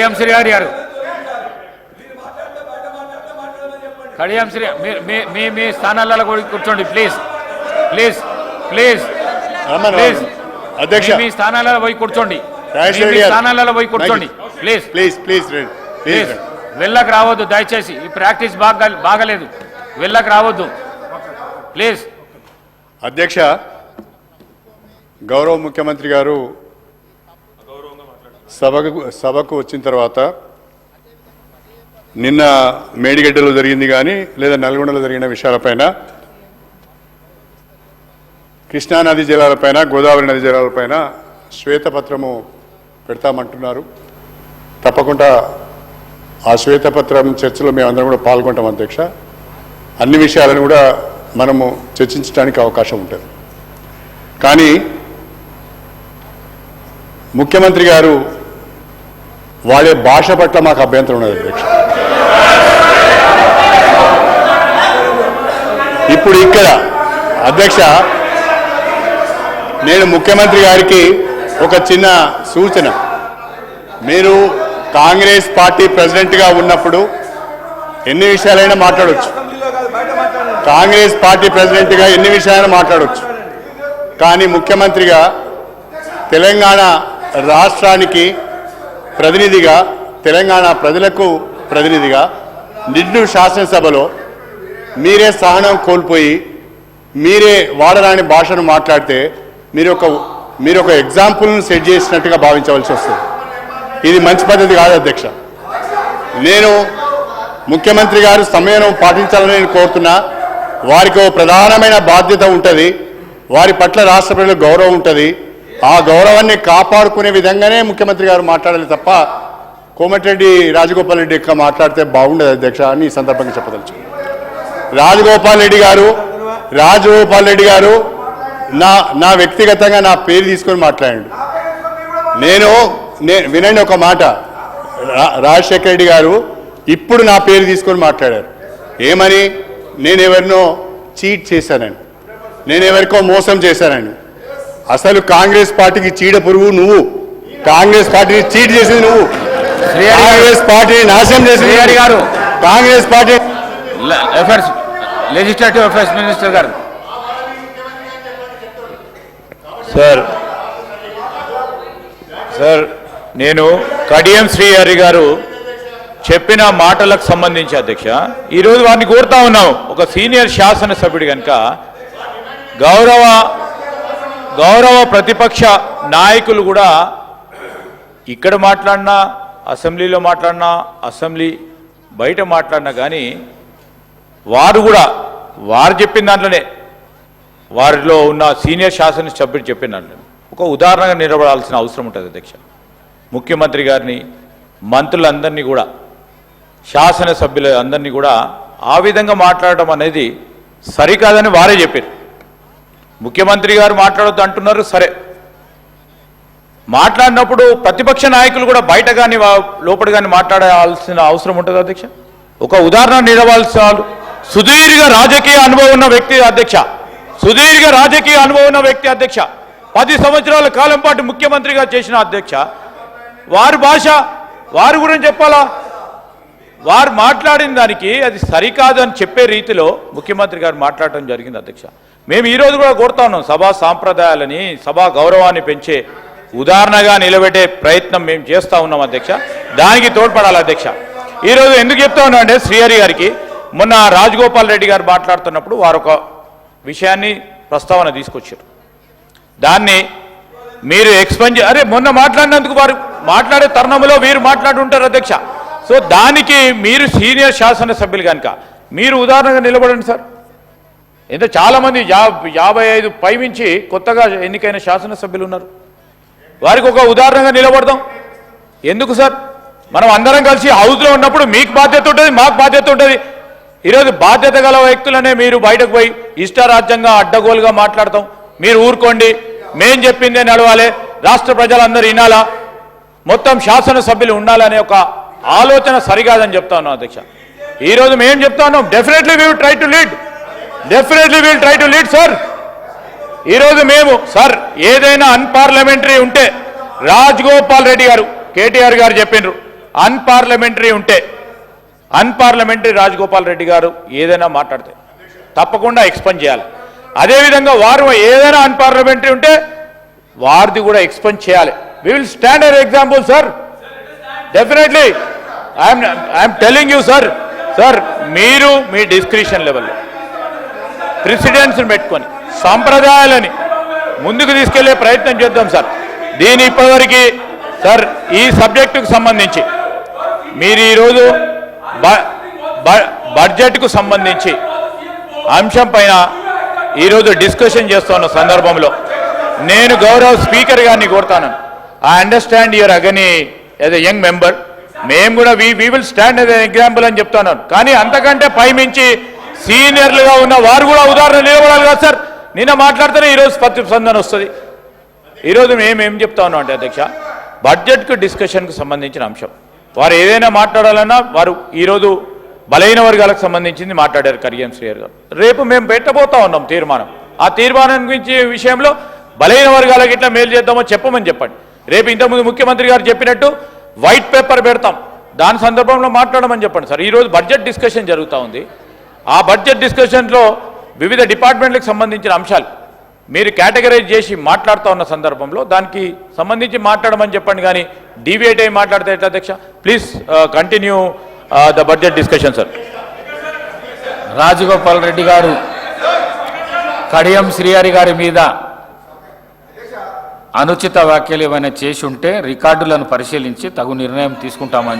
కడియం శ్రీహరి గారు కడియం శ్రీ మీ స్థానాలలో కూర్చోండి ప్లీజ్ ప్లీజ్ ప్లీజ్ ప్లీజ్ అధ్యక్ష మీ స్థానాలలో పోయి కూర్చోండి స్థానాలలో పోయి కూర్చోండి ప్లీజ్ ప్లీజ్ ప్లీజ్ ప్లీజ్ వెళ్ళకు రావద్దు దయచేసి ఈ ప్రాక్టీస్ బాగలేదు వెళ్ళకు రావద్దు ప్లీజ్. అధ్యక్ష గౌరవ ముఖ్యమంత్రి గారు సభకు వచ్చిన తర్వాత నిన్న మేడిగడ్డలో జరిగింది కానీ లేదా నల్గొండలో జరిగిన విషయాలపైన కృష్ణానది జలాలపైన గోదావరి నది జలాలపైన శ్వేతపత్రము పెడతామంటున్నారు. తప్పకుండా ఆ శ్వేతపత్రం చర్చలో మేమందరం కూడా పాల్గొంటాం అధ్యక్ష. అన్ని విషయాలను కూడా మనము చర్చించడానికి అవకాశం ఉంటుంది. కానీ ముఖ్యమంత్రి గారు వాడే భాష పట్ల మాకు అభ్యంతరం ఉన్నది అధ్యక్ష. ఇప్పుడు ఇక్కడ అధ్యక్ష నేను ముఖ్యమంత్రి గారికి ఒక చిన్న సూచన, మీరు కాంగ్రెస్ పార్టీ ప్రెసిడెంట్గా ఉన్నప్పుడు ఎన్ని విషయాలైనా మాట్లాడవచ్చు, కాంగ్రెస్ పార్టీ ప్రెసిడెంట్గా ఎన్ని విషయాలైనా మాట్లాడవచ్చు. కానీ ముఖ్యమంత్రిగా తెలంగాణ రాష్ట్రానికి ప్రతినిధిగా, తెలంగాణ ప్రజలకు ప్రతినిధిగా నిండు శాసనసభలో మీరే సహనం కోల్పోయి మీరే వాడరాని భాషను మాట్లాడితే మీరు ఒక ఎగ్జాంపుల్ను సెట్ చేసినట్టుగా భావించవలసి వస్తుంది. ఇది మంచి పద్ధతి కాదు అధ్యక్ష. నేను ముఖ్యమంత్రి గారు సమయం పాటించాలని నేను కోరుతున్నా. వారికి ఓ ప్రధానమైన బాధ్యత ఉంటుంది, వారి పట్ల రాష్ట్ర ప్రజలకు గౌరవం ఉంటుంది. ఆ గౌరవాన్ని కాపాడుకునే విధంగానే ముఖ్యమంత్రి గారు మాట్లాడాలి తప్ప కోమటిరెడ్డి రాజగోపాల్ రెడ్డి యొక్క మాట్లాడితే బాగుండదు అధ్యక్ష అని ఈ సందర్భంగా చెప్పదలుచు. రాజగోపాల్ రెడ్డి గారు నా వ్యక్తిగతంగా నా పేరు తీసుకొని మాట్లాడండి. నేను వినండి ఒక మాట, రాజశేఖర రెడ్డి గారు ఇప్పుడు నా పేరు తీసుకొని మాట్లాడారు. ఏమని? నేనెవరినో చీట్ చేశానని, నేనెవరికో మోసం చేశానని. అసలు కాంగ్రెస్ పార్టీకి చీడ పురుగు నువ్వు, కాంగ్రెస్ పార్టీని చీట్ చేసింది నువ్వు, కాంగ్రెస్ పార్టీని నాశనం చేసింది గారు, Congress party legislative affairs minister గారు. సార్ నేను కడియం శ్రీహరి గారు చెప్పిన మాటలకు సంబంధించి అధ్యక్ష ఈరోజు వారిని కోరుతా ఉన్నాం. ఒక సీనియర్ శాసనసభ్యుడు కనుక గౌరవ ప్రతిపక్ష నాయకులు కూడా ఇక్కడ మాట్లాడినా, అసెంబ్లీలో మాట్లాడినా, అసెంబ్లీ బయట మాట్లాడినా కానీ వారు చెప్పిన దాంట్లోనే, వారిలో ఉన్న సీనియర్ శాసనసభ్యుడు చెప్పిన దాంట్లో ఒక ఉదాహరణగా నిలబడాల్సిన అవసరం ఉంటుంది అధ్యక్ష. ముఖ్యమంత్రి గారిని, మంత్రులందరినీ కూడా, శాసనసభ్యుల అందరినీ కూడా ఆ విధంగా మాట్లాడడం అనేది సరికాదని వారే చెప్పారు. ముఖ్యమంత్రి గారు మాట్లాడొద్దు అంటున్నారు, సరే మాట్లాడినప్పుడు ప్రతిపక్ష నాయకులు కూడా బయట కానీ లోపల కానీ మాట్లాడాల్సిన అవసరం ఉంటుంది అధ్యక్ష. ఒక ఉదాహరణ నిలవాల్సిన సుదీర్ఘ రాజకీయ అనుభవం ఉన్న వ్యక్తి అధ్యక్ష, సుదీర్ఘ రాజకీయ అనుభవం ఉన్న వ్యక్తి అధ్యక్ష, 10 సంవత్సరాల కాలం పాటు ముఖ్యమంత్రిగా చేసిన అధ్యక్ష, వారి భాష వారి గురించి చెప్పాలా? వారు మాట్లాడిన దానికి అది సరికాదని చెప్పే రీతిలో ముఖ్యమంత్రి గారు మాట్లాడటం జరిగింది అధ్యక్ష. మేము ఈరోజు కూడా కోరుతా ఉన్నాం, సభా సాంప్రదాయాలని, సభా గౌరవాన్ని పెంచే ఉదాహరణగా నిలబెట్టే ప్రయత్నం మేము చేస్తూ ఉన్నాం అధ్యక్ష. దానికి తోడ్పడాలి అధ్యక్ష. ఈరోజు ఎందుకు చెప్తా ఉన్నా అంటే శ్రీహరి గారికి మొన్న రాజగోపాల్ రెడ్డి గారు మాట్లాడుతున్నప్పుడు వారు ఒక విషయాన్ని ప్రస్తావన తీసుకొచ్చారు. దాన్ని మీరు అరే మొన్న మాట్లాడినందుకు వారు మాట్లాడే తరుణంలో వీరు మాట్లాడుంటారు అధ్యక్ష. సో దానికి మీరు సీనియర్ శాసనసభ్యులు కనుక మీరు ఉదాహరణగా నిలబడండి సార్. ఎంత చాలామంది 55 పైమించి కొత్తగా ఎన్నికైన శాసనసభ్యులు ఉన్నారు, వారికి ఒక ఉదాహరణగా నిలబడదాం. ఎందుకు సార్? మనం అందరం కలిసి హౌస్లో ఉన్నప్పుడు మీకు బాధ్యత ఉంటుంది, మాకు బాధ్యత ఉంటుంది. ఈరోజు బాధ్యత గల వ్యక్తులనే మీరు బయటకు పోయి ఇష్టారాజ్యంగా అడ్డగోలుగా మాట్లాడతాం. మీరు ఊరుకోండి, మేం చెప్పిందే నడవాలి, రాష్ట్ర ప్రజలందరూ వినాలా, మొత్తం శాసనసభ్యులు ఉండాలనే ఒక ఆలోచన సరికాదని చెప్తా ఉన్నాం అధ్యక్ష. ఈరోజు మేము చెప్తా ఉన్నాం, definitely we will try to lead sir. ఈరోజు మేము సార్ ఏదైనా అన్పార్లమెంటరీ ఉంటే రాజగోపాల్ రెడ్డి గారు, కేటీఆర్ గారు చెప్పిండ్రు, అన్పార్లమెంటరీ ఉంటే అన్పార్లమెంటరీ రాజగోపాల్ రెడ్డి గారు ఏదైనా మాట్లాడితే తప్పకుండా ఎక్స్పెండ్ చేయాలి. అదేవిధంగా వారు ఏదైనా అన్పార్లమెంటరీ ఉంటే వారిది కూడా ఎక్స్పెండ్ చేయాలి. We will stand an example sir, definitely I'm telling you sir. Sir మీరు మీ డిస్క్రిషన్ లెవెల్లో ప్రెసిడెంట్స్ని పెట్టుకొని సాంప్రదాయాలని ముందుకు తీసుకెళ్లే ప్రయత్నం చేద్దాం సార్. దీని ఇప్పటివరకు సార్ ఈ సబ్జెక్టుకు సంబంధించి మీరు ఈరోజు బడ్జెట్కు సంబంధించి అంశం పైన ఈరోజు డిస్కషన్ చేస్తున్న సందర్భంలో నేను గౌరవ స్పీకర్ గారిని కోరుతాను. I understand your agony as a young member, మేము కూడా we will stand as an example అని చెప్తాను. కానీ అంతకంటే పైమించి సీనియర్లుగా ఉన్న వారు కూడా ఉదాహరణ నిలబడాలి కదా సార్. నిన్న మాట్లాడితేనే ఈరోజు స్పందన వస్తుంది. ఈరోజు మేమేం చెప్తా ఉన్నాం అంటే అధ్యక్ష, బడ్జెట్కు డిస్కషన్కు సంబంధించిన అంశం వారు ఏదైనా మాట్లాడాలన్నా వారు ఈరోజు బలహీన వర్గాలకు సంబంధించింది మాట్లాడారు కడియం శ్రీహరి గారు. రేపు మేము పెట్టబోతా ఉన్నాం తీర్మానం. ఆ తీర్మానం గురించి విషయంలో బలహీన వర్గాలకు ఇట్లా మేలు చేద్దామో చెప్పమని చెప్పండి. రేపు ఇంతకుముందు ముఖ్యమంత్రి గారు చెప్పినట్టు వైట్ పేపర్ పెడతాం, దాని సందర్భంలో మాట్లాడమని చెప్పండి సార్. ఈరోజు బడ్జెట్ డిస్కషన్ జరుగుతూ ఉంది. ఆ బడ్జెట్ డిస్కషన్లో వివిధ డిపార్ట్మెంట్లకు సంబంధించిన అంశాలు మీరు కేటగరైజ్ చేసి మాట్లాడుతూ ఉన్న సందర్భంలో దానికి సంబంధించి మాట్లాడమని చెప్పండి. కానీ డీవియేట్ అయ్యి మాట్లాడితే ఎట్లా అధ్యక్ష? Please continue the budget discussion sir. Rajagopal Reddy గారు కడియం శ్రీహరి గారి మీద అనుచిత వ్యాఖ్యలు ఏమైనా చేసి ఉంటే రికార్డులను పరిశీలించి తగు నిర్ణయం తీసుకుంటామని